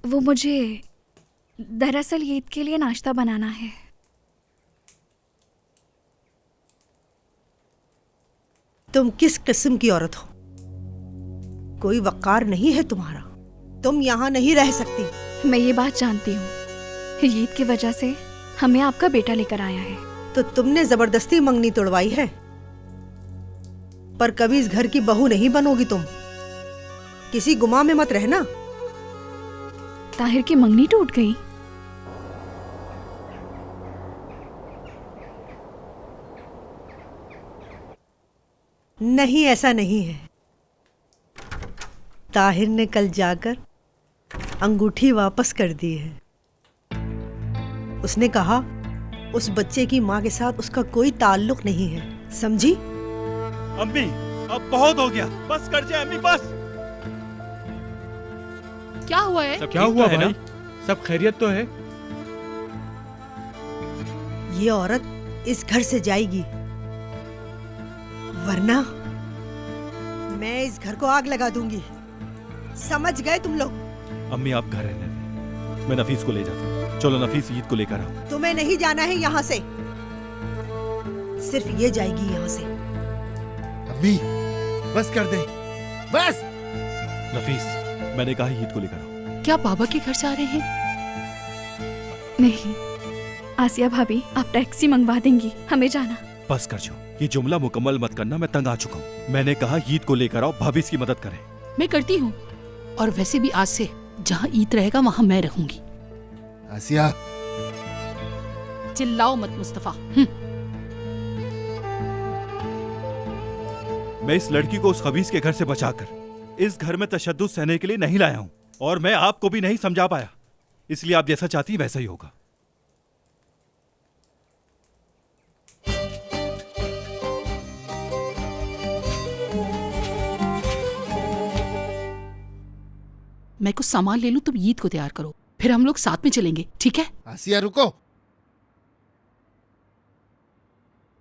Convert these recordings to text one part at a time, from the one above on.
वो मुझे दरअसल ईद के लिए नाश्ता बनाना है। तुम किस किस्म की औरत हो? कोई वक़ार नहीं है तुम्हारा। तुम यहाँ नहीं रह सकती। मैं ये बात जानती हूँ। ईद की वजह से हमें आपका बेटा लेकर आया है। तो तुमने जबरदस्ती मंगनी तोड़वाई है, पर कभी इस घर की बहू नहीं बनोगी तुम। किसी गुमा में मत रहना। ताहिर की मंगनी टूट गई। नहीं, ऐसा नहीं है। ताहिर ने कल जाकर अंगूठी वापस कर दी है। उसने कहा उस बच्चे की माँ के साथ उसका कोई ताल्लुक नहीं है, समझी? अम्मी, अब बहुत हो गया, बस कर जाए अम्मी, बस। क्या हुआ है? क्या हुआ भाई? सब खैरियत तो है? ये औरत इस घर से जाएगी, वरना मैं इस घर को आग लगा दूंगी। समझ गए तुम लोग? अम्मी आप घर रहने दें, मैं नफीस को ले जाता हूँ। चलो नफीस, ईद को लेकर आओ। तुम्हें नहीं जाना है यहाँ से, सिर्फ ये जाएगी यहाँ से। अम्मी बस कर दे, बस। नफीस, मैंने कहा ईद को लेकर आओ। क्या बाबा के घर जा रहे हैं? नहीं आसिया भाभी, आप टैक्सी मंगवा देंगी, हमें जाना। बस कर जो, ये जुमला मुकम्मल मत करना, मैं तंग आ चुका हूँ। मैंने कहा ईद को लेकर आओ, भाभी इसकी मदद करें। मैं करती हूँ, और वैसे भी आज से जहाँ ईद रहेगा वहाँ मैं रहूंगी। आसिया, चिल्लाओ मत मुस्तफा। मैं इस लड़की को उस खबीस के घर से बचाकर इस घर में तशद्दुद सहने के लिए नहीं लाया हूँ, और मैं आपको भी नहीं समझा पाया, इसलिए आप जैसा चाहती हैं वैसा ही होगा। मैं कुछ सामान ले लूं, तुम ईद को तैयार करो, फिर हम लोग साथ में चलेंगे, ठीक है? आसिया रुको।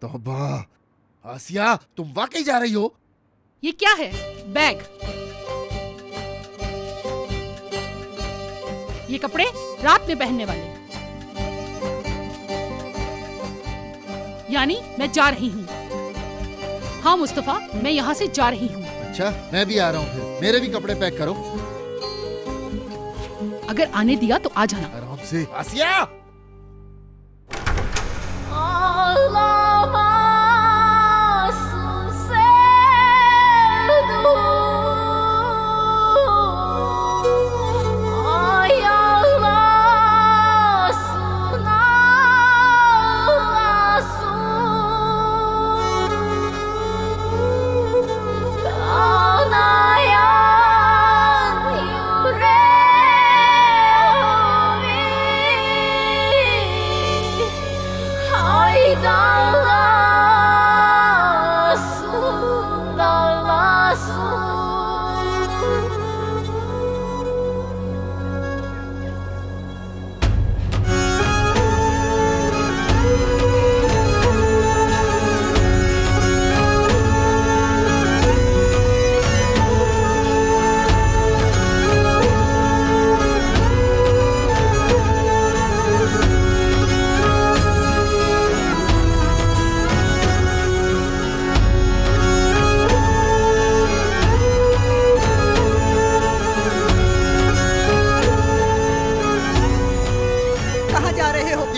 तौबा, आसिया तुम वाकई जा रही हो? ये क्या है? बैग, ये कपड़े रात में पहनने वाले, यानी मैं जा रही हूँ। हाँ मुस्तफा, मैं यहाँ से जा रही हूँ। अच्छा, मैं भी आ रहा हूँ, फिर मेरे भी कपड़े पैक करो। अगर आने दिया तो आ जाना। आराम से। आसिया,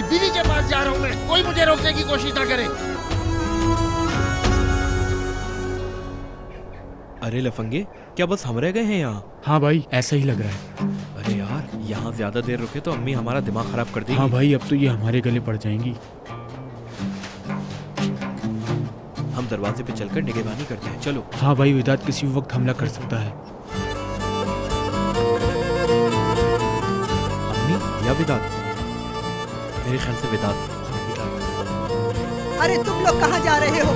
बीवी के पास जा रहा हूँ मैं, कोई मुझे रोकने की कोशिश ना करे। अरे लफंगे, क्या बस हम रह गए हैं यहाँ? हाँ भाई, ऐसा ही लग रहा है। अरे यार, यहाँ ज्यादा देर रुके तो अम्मी हमारा दिमाग खराब कर देगी। हाँ भाई, अब तो ये हमारे गले पड़ जाएंगी। हम दरवाजे पे चलकर निगहबानी करते हैं, चलो। हाँ भाई, विदात किसी वक्त हमला कर सकता है। अम्मी या विदात? मेरे ख्याल से विदात। अरे तुम लोग कहाँ जा रहे हो?